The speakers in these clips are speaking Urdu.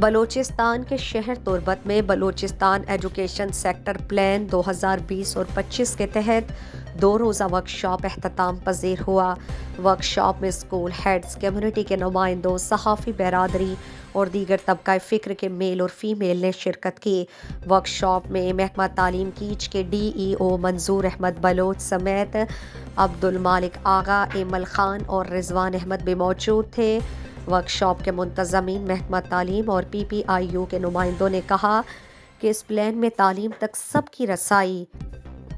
بلوچستان کے شہر تربت میں بلوچستان ایجوکیشن سیکٹر پلان 2020 اور 25 کے تحت 2 روزہ ورکشاپ اختتام پذیر ہوا۔ ورکشاپ میں اسکول ہیڈز، کمیونٹی کے نمائندوں، صحافی برادری اور دیگر طبقہ فکر کے میل اور فیمیل نے شرکت کی۔ ورکشاپ میں محکمہ تعلیم کیچ کے ڈی ای او منظور احمد بلوچ سمیت عبدالمالک آغا، ایمل خان اور رضوان احمد بھی موجود تھے۔ ورکشاپ کے منتظمین محکمہ تعلیم اور پی پی آئی یو کے نمائندوں نے کہا کہ اس پلان میں تعلیم تک سب کی رسائی،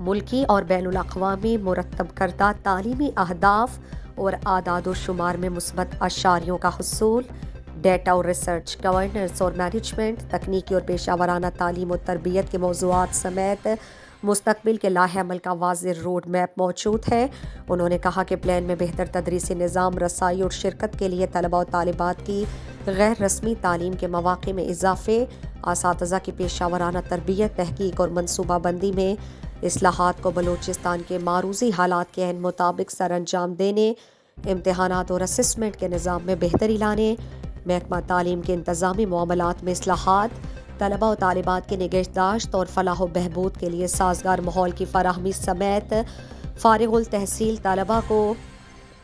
ملکی اور بین الاقوامی مرتب کردہ تعلیمی اہداف اور اعداد و شمار میں مثبت اعشاریوں کا حصول، ڈیٹا اور ریسرچ، گورننس اور مینجمنٹ، تکنیکی اور پیشہ ورانہ تعلیم و تربیت کے موضوعات سمیت مستقبل کے لائحہ عمل کا واضح روڈ میپ موجود ہے۔ انہوں نے کہا کہ پلان میں بہتر تدریسی نظام، رسائی اور شرکت کے لیے طلباء و طالبات کی غیر رسمی تعلیم کے مواقع میں اضافے، اساتذہ کی پیشہ ورانہ تربیت، تحقیق اور منصوبہ بندی میں اصلاحات کو بلوچستان کے معروضی حالات کے عین مطابق سر انجام دینے، امتحانات اور اسسمنٹ کے نظام میں بہتری لانے، محکمہ تعلیم کے انتظامی معاملات میں اصلاحات، طلباء و طالبات کی نگہداشت اور فلاح و بہبود کے لیے سازگار ماحول کی فراہمی سمیت فارغ التحصیل طلباء کو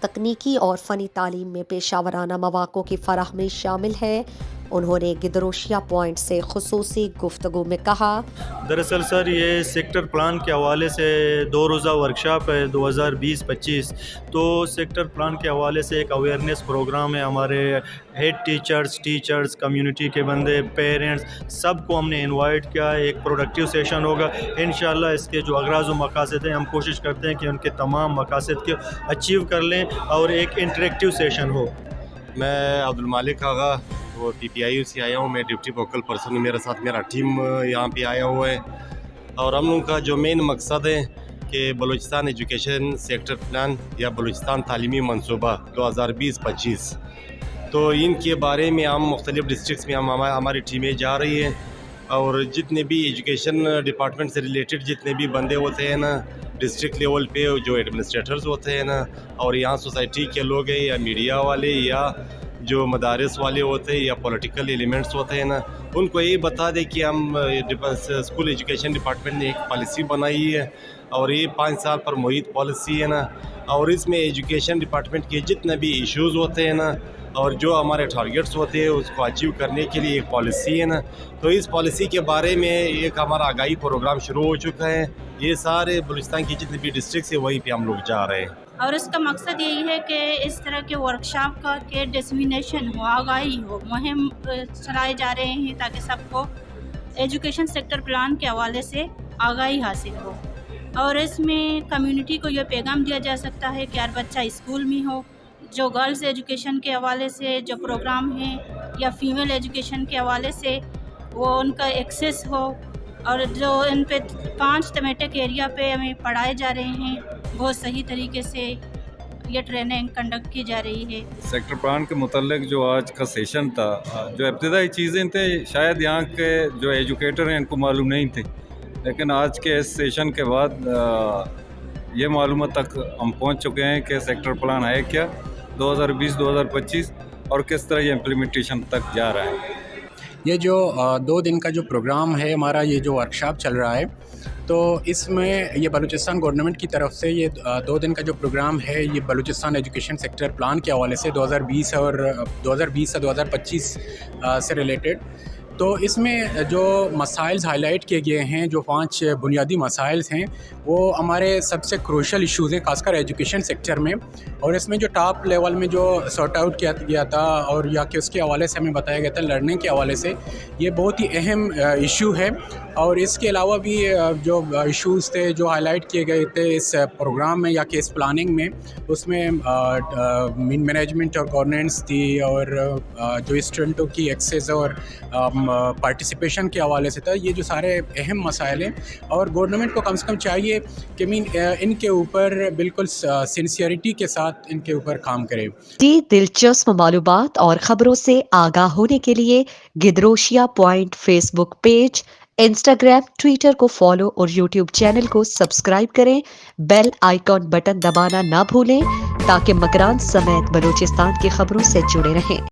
تکنیکی اور فنی تعلیم میں پیشہ ورانہ مواقع کی فراہمی شامل ہے۔ انہوں نے گدروشیا پوائنٹ سے خصوصی گفتگو میں کہا، دراصل سر یہ سیکٹر پلان کے حوالے سے 2 روزہ ورکشاپ ہے 2020-25، تو سیکٹر پلان کے حوالے سے ایک اویئرنیس پروگرام ہے۔ ہمارے ہیڈ ٹیچرز، کمیونٹی کے بندے، پیرنٹس، سب کو ہم نے انوائٹ کیا ہے۔ ایک پروڈکٹیو سیشن ہوگا انشاءاللہ۔ اس کے جو اغراض و مقاصد ہیں ہم کوشش کرتے ہیں کہ ان کے تمام مقاصد کے اچیو کر لیں اور ایک انٹریکٹیو سیشن ہو۔ میں عبدالمالک آغا، وہ پی پی آئی یو سے آیا ہوں، میں ڈپٹی فوکل پرسن ہوں، میرے ساتھ میرا ٹیم یہاں پہ آیا ہوا ہے۔ اور ہم لوگوں کا جو مین مقصد ہے کہ بلوچستان ایجوکیشن سیکٹر پلان یا بلوچستان تعلیمی منصوبہ 2020-25، تو ان کے بارے میں ہم مختلف ڈسٹرکس میں ہماری ٹیمیں جا رہی ہیں، اور جتنے بھی ایجوکیشن ڈپارٹمنٹ سے ریلیٹڈ جتنے بھی بندے ہوتے ہیں نا، ڈسٹرکٹ لیول پہ جو ایڈمنسٹریٹرز ہوتے ہیں نا، اور یہاں سوسائٹی کے لوگ ہیں یا میڈیا والے یا جو مدارس والے ہوتے ہیں یا پولیٹیکل ایلیمنٹس ہوتے ہیں نا، ان کو یہ بتا دیں کہ ہم اسکول ایجوکیشن ڈپارٹمنٹ نے ایک پالیسی بنائی ہے، اور یہ 5 سال پر محیط پالیسی ہے نا، اور اس میں ایجوکیشن ڈپارٹمنٹ کے جتنے بھی ایشوز ہوتے ہیں نا، اور جو ہمارے ٹارگیٹس ہوتے ہیں اس کو اچیو کرنے کے لیے ایک پالیسی ہے نا، تو اس پالیسی کے بارے میں ایک ہمارا آگاہی پروگرام شروع ہو چکا ہے۔ یہ سارے بلوچستان کی جتنے بھی ڈسٹرکٹس ہیں وہیں پہ ہم لوگ جا رہے ہیں، اور اس کا مقصد یہی ہے کہ اس طرح کے ورکشاپ کا کہ ڈسمینیشن ہو، آگاہی ہو، مہم چلائے جا رہے ہیں تاکہ سب کو ایجوکیشن سیکٹر پلان کے حوالے سے آگاہی حاصل ہو، اور اس میں کمیونٹی کو یہ پیغام دیا جا سکتا ہے کہ ہر بچہ اسکول میں ہو، جو گرلز ایجوکیشن کے حوالے سے جو پروگرام ہیں یا فیمیل ایجوکیشن کے حوالے سے وہ ان کا ایکسیس ہو، اور جو ان پہ 5 تھیمیٹک ایریا پہ ہمیں پڑھائے جا رہے ہیں بہت صحیح طریقے سے یہ ٹریننگ کنڈکٹ کی جا رہی ہے۔ سیکٹر پلان کے متعلق جو آج کا سیشن تھا، جو ابتدائی چیزیں تھے شاید یہاں کے جو ایجوکیٹر ہیں ان کو معلوم نہیں تھے، لیکن آج کے اس سیشن کے بعد یہ معلومات تک ہم پہنچ چکے ہیں کہ سیکٹر پلان ہے کیا 2020-2025 اور کس طرح یہ امپلیمنٹیشن تک جا رہا ہے۔ یہ جو 2 دن کا جو پروگرام ہے ہمارا، یہ جو ورکشاپ چل رہا ہے، تو اس میں یہ بلوچستان گورنمنٹ کی طرف سے یہ 2 دن کا جو پروگرام ہے یہ بلوچستان ایجوکیشن سیکٹر پلان کے حوالے سے 2020 سے 2025 سے ریلیٹڈ، تو اس میں جو مسائل ہائی لائٹ کیے گئے ہیں، جو 5 بنیادی مسائل ہیں، وہ ہمارے سب سے کروشل ایشوز ہیں خاص کر ایجوکیشن سیکٹر میں، اور اس میں جو ٹاپ لیول میں جو سارٹ آؤٹ کیا گیا تھا اور یا کہ اس کے حوالے سے ہمیں بتایا گیا تھا لرننگ کے حوالے سے، یہ بہت ہی اہم ایشو ہے۔ اور اس کے علاوہ بھی جو ایشوز تھے جو ہائی لائٹ کیے گئے تھے اس پروگرام میں یا کہ اس پلاننگ میں، اس میں مینجمنٹ اور گورننس تھی، اور جو اسٹوڈنٹوں کی ایکسیس اور پارٹیسپیشن کے حوالے سے تھا۔ یہ جو سارے اہم مسائل ہیں، اور گورنمنٹ کو کم سے کم چاہیے کہ ان کے اوپر بالکل سنسیئرٹی کے ساتھ ان کے اوپر کام کرے۔ دلچسپ معلومات اور خبروں سے آگاہ ہونے کے لیے Gedrosia point Facebook page, Instagram, Twitter کو فالو اور یوٹیوب چینل کو سبسکرائب کریں۔ بیل آئیکن بٹن دبانا نہ بھولیں تاکہ مکران سمیت بلوچستان کی خبروں سے جڑے رہیں۔